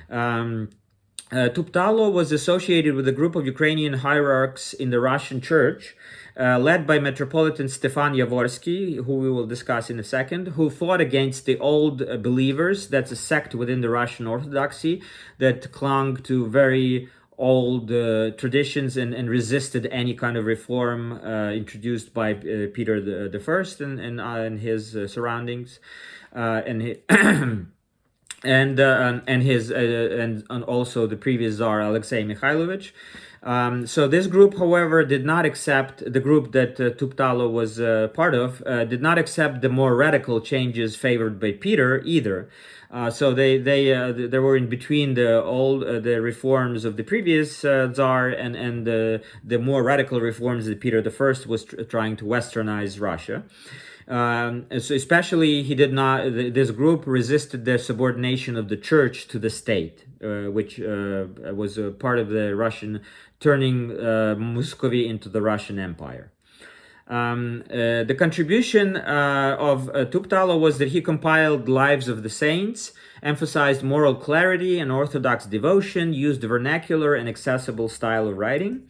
Tuptalo was associated with a group of Ukrainian hierarchs in the Russian Church, led by Metropolitan Stefan Yavorskyi, who we will discuss in a second, who fought against the old believers. That's a sect within the Russian Orthodoxy that clung to very old traditions and resisted any kind of reform introduced by Peter the First and his surroundings. and also the previous Tsar Alexei Mikhailovich. So this group, however, did not accept, the group that Tuptalo was part of, did not accept the more radical changes favored by Peter either. So they were in between the reforms of the previous Tsar and the more radical reforms that Peter I was trying to westernize Russia. So especially this group resisted the subordination of the church to the state, which was a part of the Russian turning Muscovy into the Russian Empire. The contribution of Tuptalo was that he compiled lives of the saints, emphasized moral clarity and orthodox devotion, used vernacular and accessible style of writing.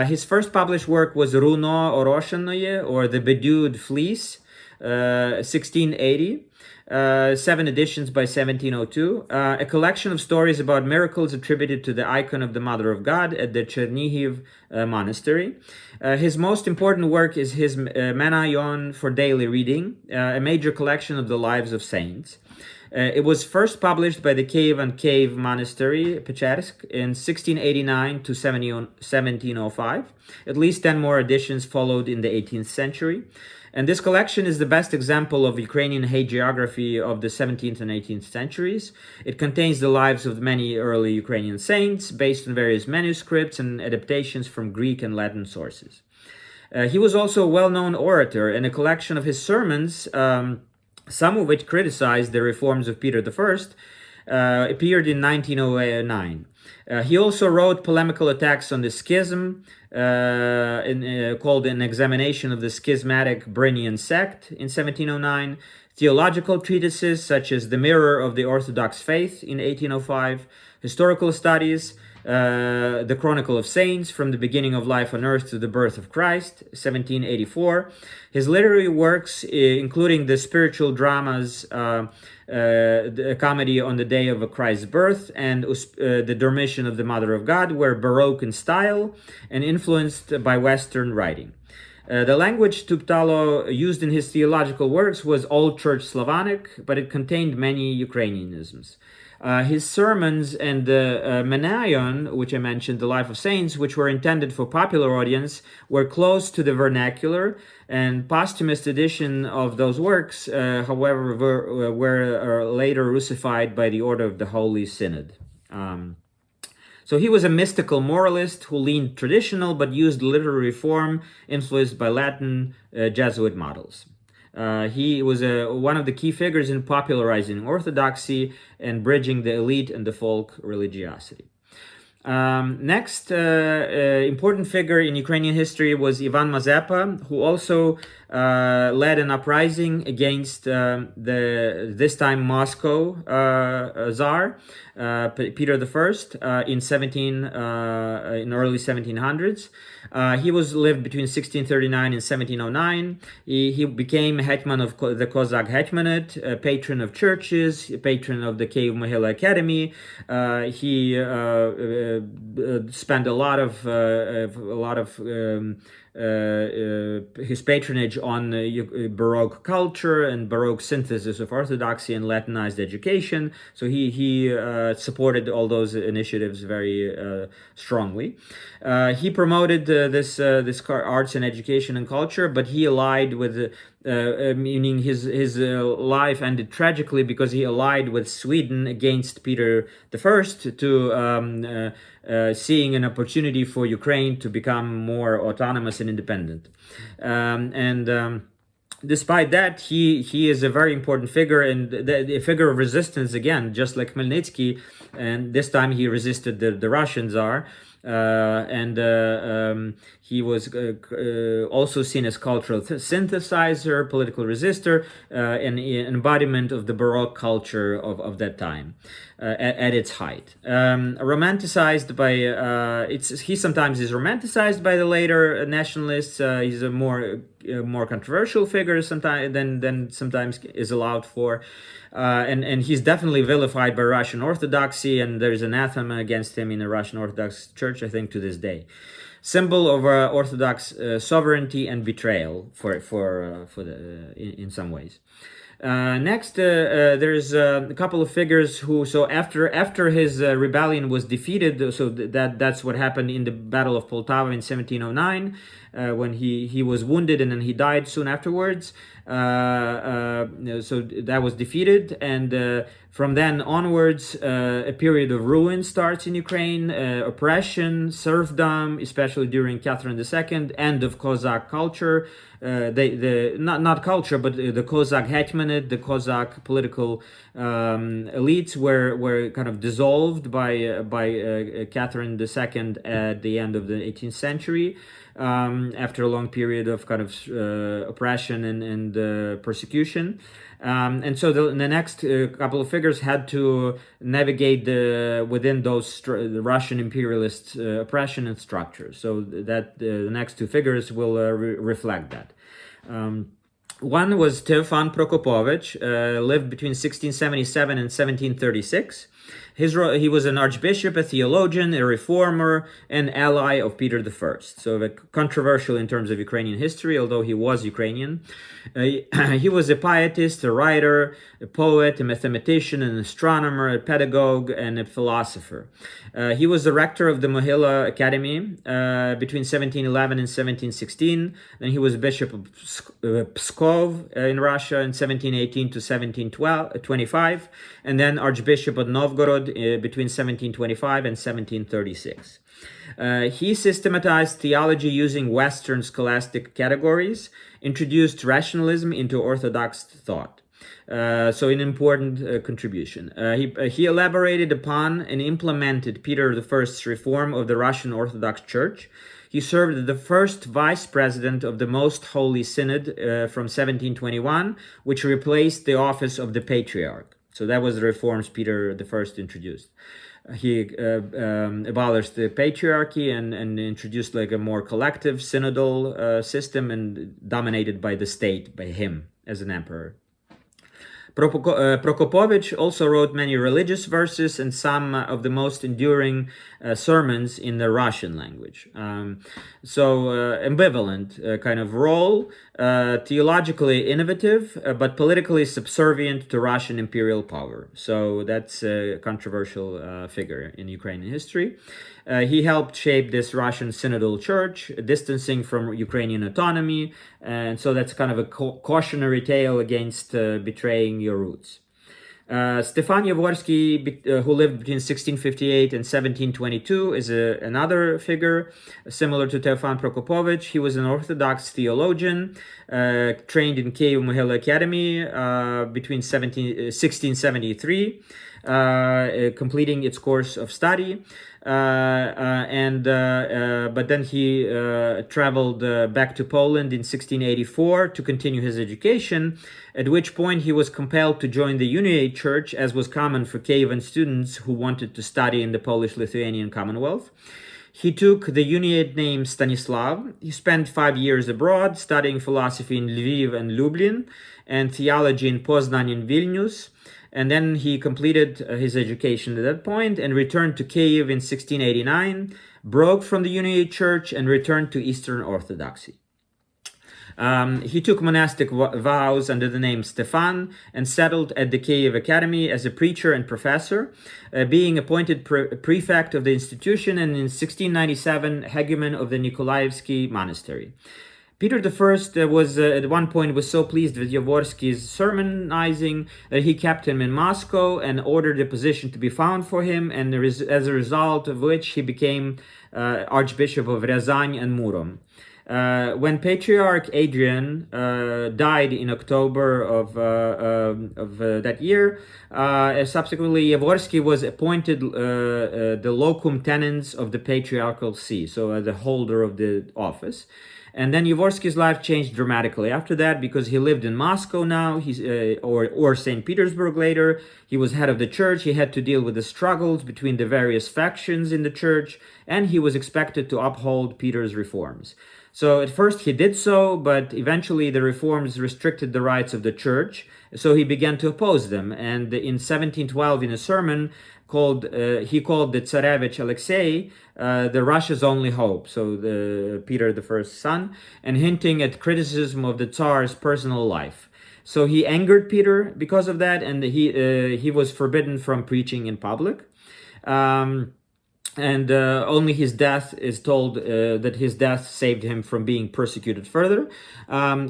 His first published work was Runo Oroshennoye, or The Bedewed Fleece, 1680. 7 editions by 1702, a collection of stories about miracles attributed to the icon of the Mother of God at the Chernihiv monastery. His most important work is his Menayon for daily reading, a major collection of the lives of saints. It was first published by the Kyiv Monastery, Pechersk, in 1689 to 1705. At least 10 more editions followed in the 18th century. And this collection is the best example of Ukrainian hagiography of the 17th and 18th centuries. It contains the lives of many early Ukrainian saints, based on various manuscripts and adaptations from Greek and Latin sources. He was also a well-known orator, and a collection of his sermons, some of which criticized the reforms of Peter I, appeared in 1909. He also wrote polemical attacks on the schism, called An Examination of the Schismatic Brynian Sect in 1709, theological treatises such as The Mirror of the Orthodox Faith in 1805, historical studies, The Chronicle of Saints, From the Beginning of Life on Earth to the Birth of Christ, 1784. His literary works, including the spiritual dramas, the comedy on the day of Christ's birth, and the Dormition of the Mother of God, were Baroque in style and influenced by Western writing. The language Tuptalo used in his theological works was Old Church Slavonic, but it contained many Ukrainianisms. His sermons and the Menayon, which I mentioned, the Life of Saints, which were intended for popular audience, were close to the vernacular, and posthumous edition of those works, however, were later Russified by the order of the Holy Synod. So he was a mystical moralist who leaned traditional but used literary form influenced by Latin Jesuit models. He was one of the key figures in popularizing orthodoxy and bridging the elite and the folk religiosity. Next important figure in Ukrainian history was Ivan Mazepa, who also led an uprising against this time Moscow Tsar Peter I in early 1700s. He lived between 1639 and 1709. He became Hetman of the Cossack Hetmanate, patron of churches, patron of the Kyiv Mohyla Academy. He spent a lot of his patronage on Baroque culture and Baroque synthesis of orthodoxy and Latinized education. So he supported all those initiatives very strongly. He promoted this arts and education and culture, but he allied with meaning his life ended tragically because he allied with Sweden against Peter I to seeing an opportunity for Ukraine to become more autonomous and independent. Despite that, he is a very important figure and a figure of resistance again, just like Khmelnytskyi, and this time he resisted the Russian Tsar. He was also seen as cultural synthesizer, political resistor, and embodiment of the Baroque culture of that time at its height. Romanticized by he sometimes is romanticized by the later nationalists. He's a more controversial figure sometimes than sometimes is allowed for. And he's definitely vilified by Russian Orthodoxy, and there's anathema against him in the Russian Orthodox Church, I think, to this day. Symbol of Orthodox sovereignty and betrayal in some ways. Next, there's a couple of figures who, so after his rebellion was defeated, so that's what happened in the Battle of Poltava in 1709, when he was wounded and then he died soon afterwards. So that was defeated, and from then onwards, a period of ruin starts in Ukraine, oppression, serfdom, especially during Catherine II, end of Cossack culture. Not culture, but the Cossack Hetmanate, the Cossack political elites were kind of dissolved by Catherine II at the end of the 18th century. After a long period of kind of oppression and persecution. And so the next couple of figures had to navigate within those the Russian imperialist oppression and structures. So that the next two figures will reflect that. One was Teofan Prokopovych, lived between 1677 and 1736. He was an archbishop, a theologian, a reformer, and ally of Peter I. So controversial in terms of Ukrainian history, although he was Ukrainian. He was a pietist, a writer, a poet, a mathematician, an astronomer, a pedagogue, and a philosopher. He was the rector of the Mohyla Academy between 1711 and 1716. Then he was bishop of Pskov in Russia in 1718 to 1725, and then archbishop of Novgorod between 1725 and 1736. He systematized theology using Western scholastic categories, introduced rationalism into Orthodox thought. So an important contribution. He elaborated upon and implemented Peter I's reform of the Russian Orthodox Church. He served as the first vice president of the Most Holy Synod from 1721, which replaced the office of the Patriarch. So that was the reforms Peter I introduced. He abolished the patriarchy and introduced like a more collective synodal system and dominated by the state, by him as an emperor. Prokopovych also wrote many religious verses and some of the most enduring sermons in the Russian language. Ambivalent kind of role, theologically innovative, but politically subservient to Russian imperial power. So that's a controversial figure in Ukrainian history. He helped shape this Russian synodal church, distancing from Ukrainian autonomy, and so that's kind of a cautionary tale against betraying your roots. Stefan Yavorskyi, who lived between 1658 and 1722, is another figure similar to Teofan Prokopovych. He was an Orthodox theologian, trained in Kyiv Mohyla Academy between 1673, completing its course of study. But then he traveled back to Poland in 1684 to continue his education, at which point he was compelled to join the Uniate church, as was common for Kievan students who wanted to study in the Polish-Lithuanian Commonwealth. He took the Uniate name Stanislav. He spent 5 years abroad, studying philosophy in Lviv and Lublin, and theology in Poznan and Vilnius. And then he completed his education at that point and returned to Kyiv in 1689, broke from the Uniate Church and returned to Eastern Orthodoxy. He took monastic vows under the name Stefan and settled at the Kyiv Academy as a preacher and professor, being appointed prefect of the institution and in 1697 hegumen of the Nikolaevsky monastery. Peter I was at one point was so pleased with Yavorskyi's sermonizing that he kept him in Moscow and ordered a position to be found for him, and as a result of which he became Archbishop of Ryazan and Murom. When Patriarch Adrian died in October of that year, subsequently Yavorskyi was appointed the locum tenens of the Patriarchal See, so the holder of the office. And then Yavorskyi's life changed dramatically after that, because he lived in Moscow now, or St. Petersburg later. He was head of the church. He had to deal with the struggles between the various factions in the church, and he was expected to uphold Peter's reforms. So at first he did so, but eventually the reforms restricted the rights of the church, so he began to oppose them. And in 1712, in a sermon, he called the Tsarevich Alexei the Russia's only hope, so the Peter I's son, and hinting at criticism of the Tsar's personal life. So he angered Peter because of that, and he was forbidden from preaching in public. And only his death is told that his death saved him from being persecuted further.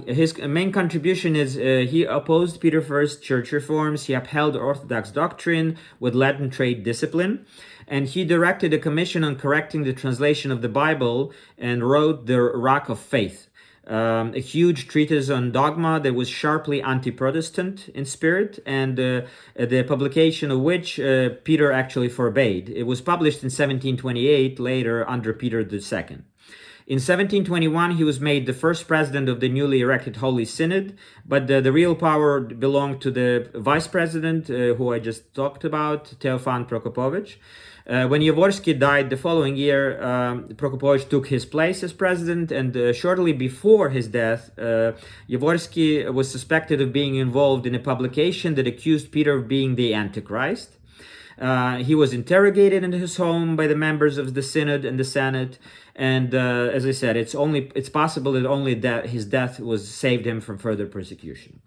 His main contribution is he opposed Peter I's church reforms, he upheld Orthodox doctrine with Latin trade discipline, and he directed a commission on correcting the translation of the Bible and wrote the Rock of Faith, a huge treatise on dogma that was sharply anti-Protestant in spirit, and the publication of which Peter actually forbade. It was published in 1728, later under Peter II. In 1721, he was made the first president of the newly erected Holy Synod, but the real power belonged to the vice president, who I just talked about, Teofan Prokopovych. When Yavorskyi died the following year, Prokopovych took his place as president, and shortly before his death, Yavorskyi was suspected of being involved in a publication that accused Peter of being the Antichrist. He was interrogated in his home by the members of the Synod and the Senate, and as I said, it's possible that only his death saved him from further persecution.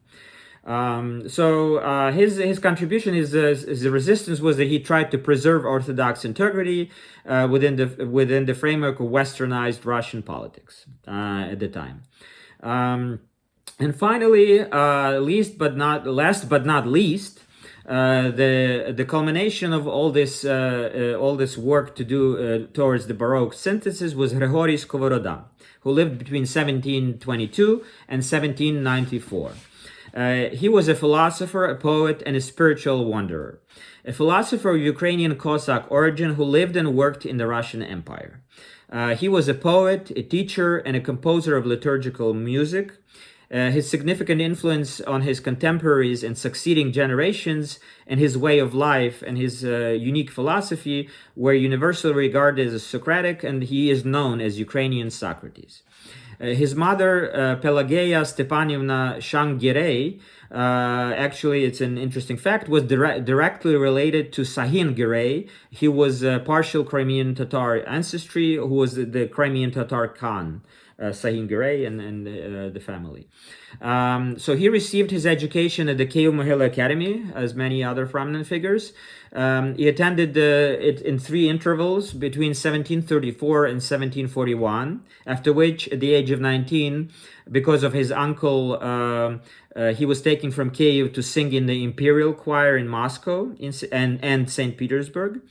His contribution is the resistance was that he tried to preserve Orthodox integrity within the framework of westernized Russian politics at the time. And finally, last but not least, the culmination of all this work to do towards the Baroque synthesis was Hryhoriy Skovoroda, who lived between 1722 and 1794. He was a philosopher, a poet, and a spiritual wanderer. A philosopher of Ukrainian Cossack origin who lived and worked in the Russian Empire. He was a poet, a teacher, and a composer of liturgical music. His significant influence on his contemporaries and succeeding generations, and his way of life and his unique philosophy were universally regarded as Socratic, and he is known as Ukrainian Socrates. His mother, Pelageya Stepanivna Shangirey, actually, it's an interesting fact, was directly related to Sahin Girey. He was partial Crimean Tatar ancestry, who was the Crimean Tatar Khan, Sahin Girey and the family. So he received his education at the Kyiv Mohyla Academy, as many other prominent figures. He attended it in 3 intervals between 1734 and 1741, after which, at the age of 19, because of his uncle, he was taken from Kyiv to sing in the Imperial Choir in Moscow and St. Petersburg.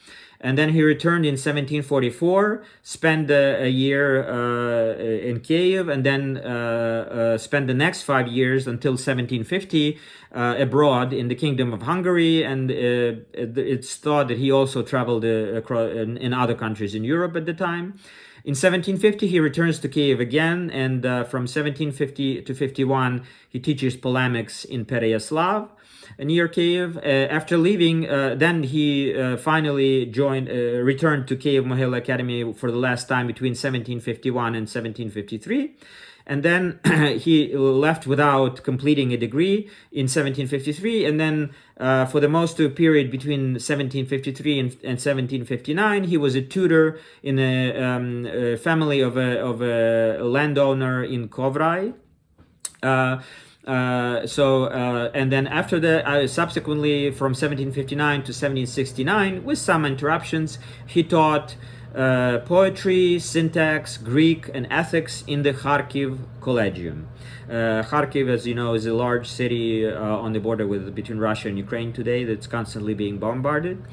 And then he returned in 1744, spent a year in Kyiv, and then spent the next 5 years until 1750 abroad in the Kingdom of Hungary. And it's thought that he also traveled in other countries in Europe at the time. In 1750, he returns to Kyiv again, and from 1750 to 51, he teaches polemics in Pereyaslav, near Kyiv. After leaving, then he finally returned to Kyiv Mohyla Academy for the last time between 1751 and 1753. And then he left without completing a degree in 1753. And then for the most of the period between 1753 and 1759, he was a tutor in a family of a landowner in Kovrai. And then after that, subsequently from 1759 to 1769, with some interruptions, he taught poetry, syntax, Greek, and ethics in the Kharkiv Collegium. Kharkiv, as you know, is a large city on the border between Russia and Ukraine today that's constantly being bombarded.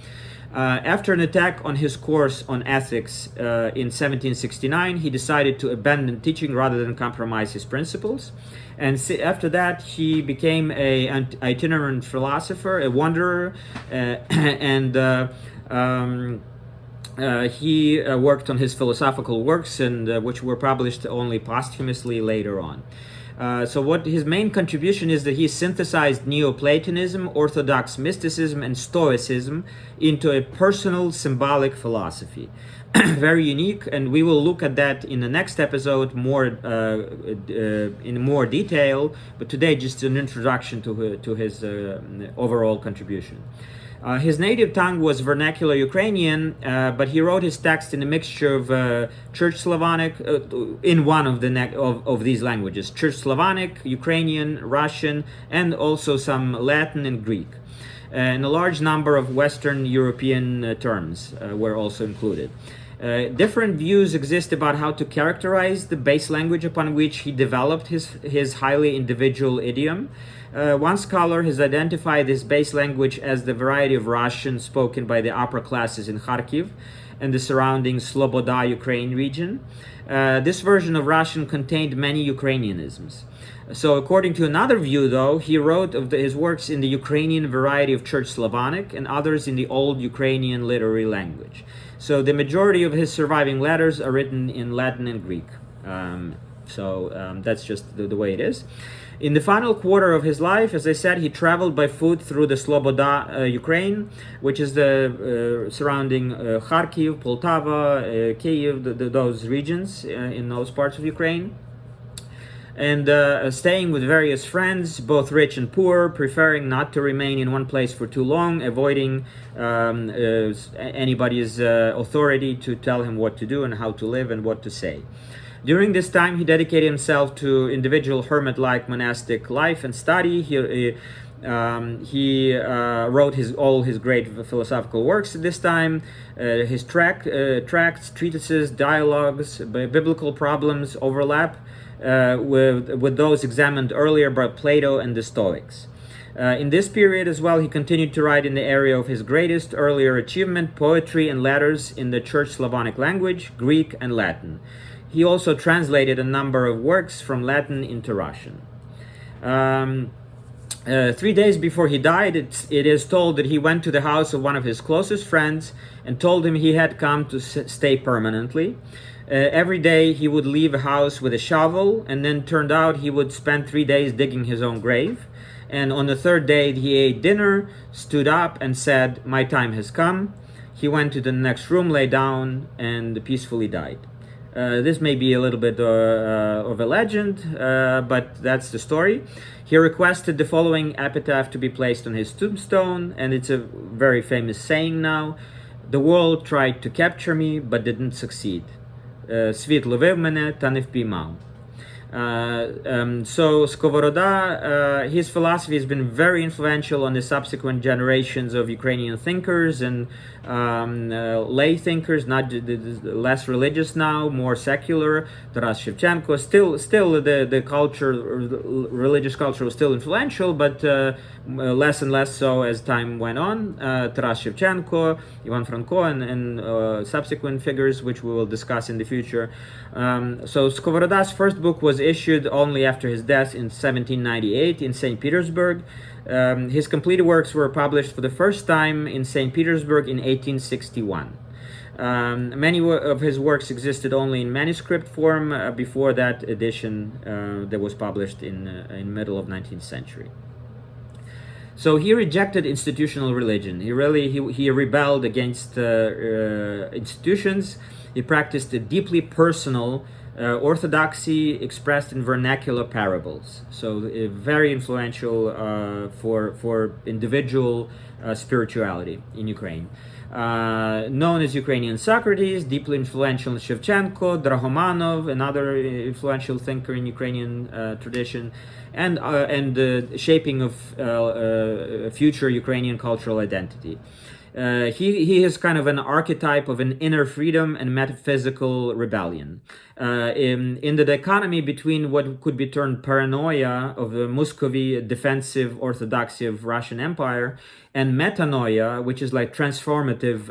After an attack on his course on ethics in 1769, he decided to abandon teaching rather than compromise his principles. And after that, he became an itinerant philosopher, a wanderer, and he worked on his philosophical works, and which were published only posthumously later on. So what his main contribution is that he synthesized Neoplatonism, Orthodox mysticism, and Stoicism into a personal symbolic philosophy. Very unique, and we will look at that in the next episode in more detail, but today just an introduction to his overall contribution. His native tongue was vernacular Ukrainian, but he wrote his text in a mixture of Church Slavonic, in one of of these languages, Church Slavonic, Ukrainian, Russian, and also some Latin and Greek. And a large number of Western European terms were also included. Different views exist about how to characterize the base language upon which he developed his highly individual idiom. One scholar has identified this base language as the variety of Russian spoken by the upper classes in Kharkiv and the surrounding Sloboda Ukraine region. This version of Russian contained many Ukrainianisms. So according to another view, though, he wrote his works in the Ukrainian variety of Church Slavonic and others in the old Ukrainian literary language. So the majority of his surviving letters are written in Latin and Greek. That's just the way it is. In the final quarter of his life, as I said, he traveled by foot through the Sloboda Ukraine, which is the surrounding Kharkiv, Poltava, Kyiv, those regions in those parts of Ukraine. And staying with various friends, both rich and poor, preferring not to remain in one place for too long, avoiding anybody's authority to tell him what to do and how to live and what to say. During this time, he dedicated himself to individual hermit-like monastic life and study. He wrote all his great philosophical works at this time, his tracts, treatises, dialogues, biblical problems overlap with those examined earlier by Plato and the Stoics. In this period as well, he continued to write in the area of his greatest earlier achievement, poetry and letters in the Church Slavonic language, Greek and Latin. He also translated a number of works from Latin into Russian. 3 days before he died, it is told that he went to the house of one of his closest friends and told him he had come to stay permanently. Every day he would leave a house with a shovel, and then turned out he would spend 3 days digging his own grave. And on the third day he ate dinner, stood up and said, "My time has come." He went to the next room, lay down, and peacefully died. This may be a little bit of a legend, but that's the story. He requested the following epitaph to be placed on his tombstone, and it's a very famous saying now: "The world tried to capture me, but didn't succeed. Світ ловив мене, та не впіймав." So Skovoroda, his philosophy has been very influential on the subsequent generations of Ukrainian thinkers and lay thinkers, not less religious now, more secular. Taras Shevchenko, still the culture, religious culture was still influential, but less and less so as time went on. Taras Shevchenko, Ivan Franko, and subsequent figures, which we will discuss in the future. So Skovoroda's first book was issued only after his death in 1798 in St. Petersburg. His completed works were published for the first time in St. Petersburg in 1861. Many of his works existed only in manuscript form before that edition that was published in middle of 19th century. So he rejected institutional religion. He rebelled against institutions. He practiced a deeply personal orthodoxy expressed in vernacular parables. So very influential for individual spirituality in Ukraine. Known as Ukrainian Socrates, deeply influential in Shevchenko, Drahomanov, another influential thinker in Ukrainian tradition, and the shaping of future Ukrainian cultural identity. He is kind of an archetype of an inner freedom and metaphysical rebellion. In the dichotomy between what could be termed paranoia of the Muscovite defensive orthodoxy of Russian Empire and metanoia, which is like transformative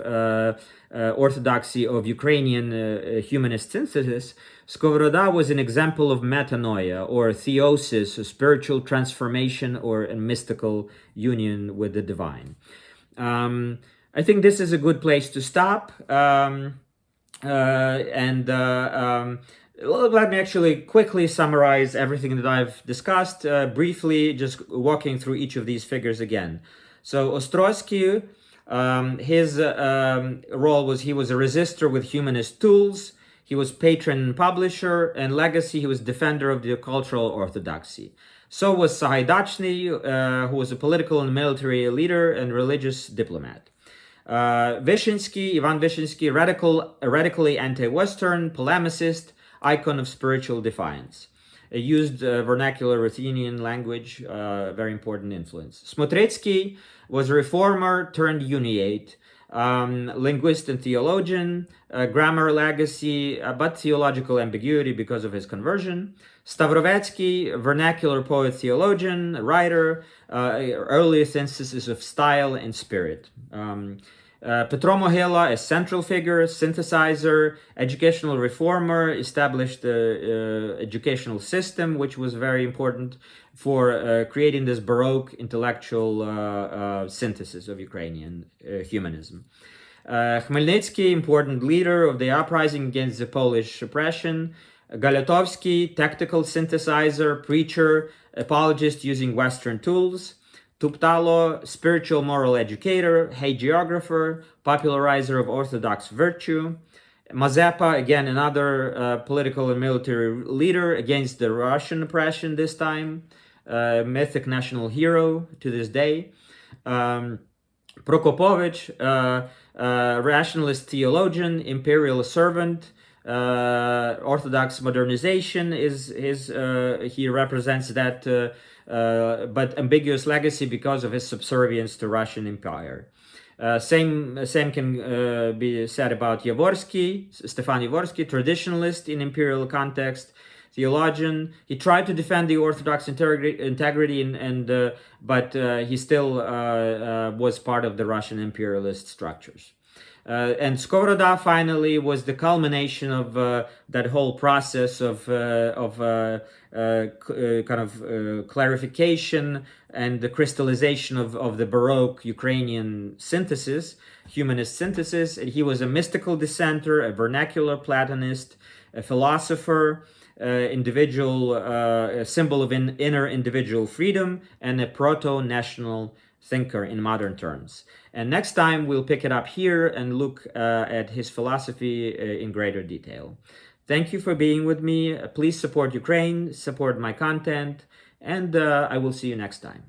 orthodoxy of Ukrainian humanist synthesis, Skovoroda was an example of metanoia, or theosis, a spiritual transformation or a mystical union with the divine. I think this is a good place to stop. Let me actually quickly summarize everything that I've discussed, briefly, just walking through each of these figures again. So Ostrozkyi, his role was he was a resistor with humanist tools. He was patron and publisher, and legacy, he was defender of the cultural orthodoxy. So was Sahaidachnyi, who was a political and military leader and religious diplomat. Vyshenskyi, Ivan Vyshenskyi, radically anti-Western, polemicist, icon of spiritual defiance. Used vernacular Ruthenian language, very important influence. Smotrytskyi was a reformer turned Uniate, linguist and theologian, grammar legacy, but theological ambiguity because of his conversion. Stavrovetsky, vernacular poet, theologian, writer, early synthesis of style and spirit. Petro Mohyla, a central figure, synthesizer, educational reformer, established the educational system, which was very important for creating this Baroque intellectual synthesis of Ukrainian humanism. Khmelnytskyi, important leader of the uprising against the Polish oppression. Galyatovskyi, tactical synthesizer, preacher, apologist using Western tools. Tuptalo, spiritual moral educator, hagiographer, popularizer of Orthodox virtue. Mazepa, again, another political and military leader against the Russian oppression this time. Mythic national hero to this day. Prokopovych, rationalist theologian, imperial servant. Orthodox modernization he represents that but ambiguous legacy because of his subservience to Russian Empire. Same can be said about Yavorskyi, Stefan Yavorskyi, traditionalist in imperial context, theologian. He tried to defend the Orthodox integrity, but he still was part of the Russian imperialist structures. And Skovoroda finally was the culmination of that whole process of clarification and the crystallization of the Baroque Ukrainian synthesis, humanist synthesis. And he was a mystical dissenter, a vernacular Platonist, a philosopher, individual, a symbol of inner individual freedom, and a proto-national thinker in modern terms. And next time we'll pick it up here and look at his philosophy in greater detail. Thank you for being with me. Please support Ukraine, support my content, and I will see you next time.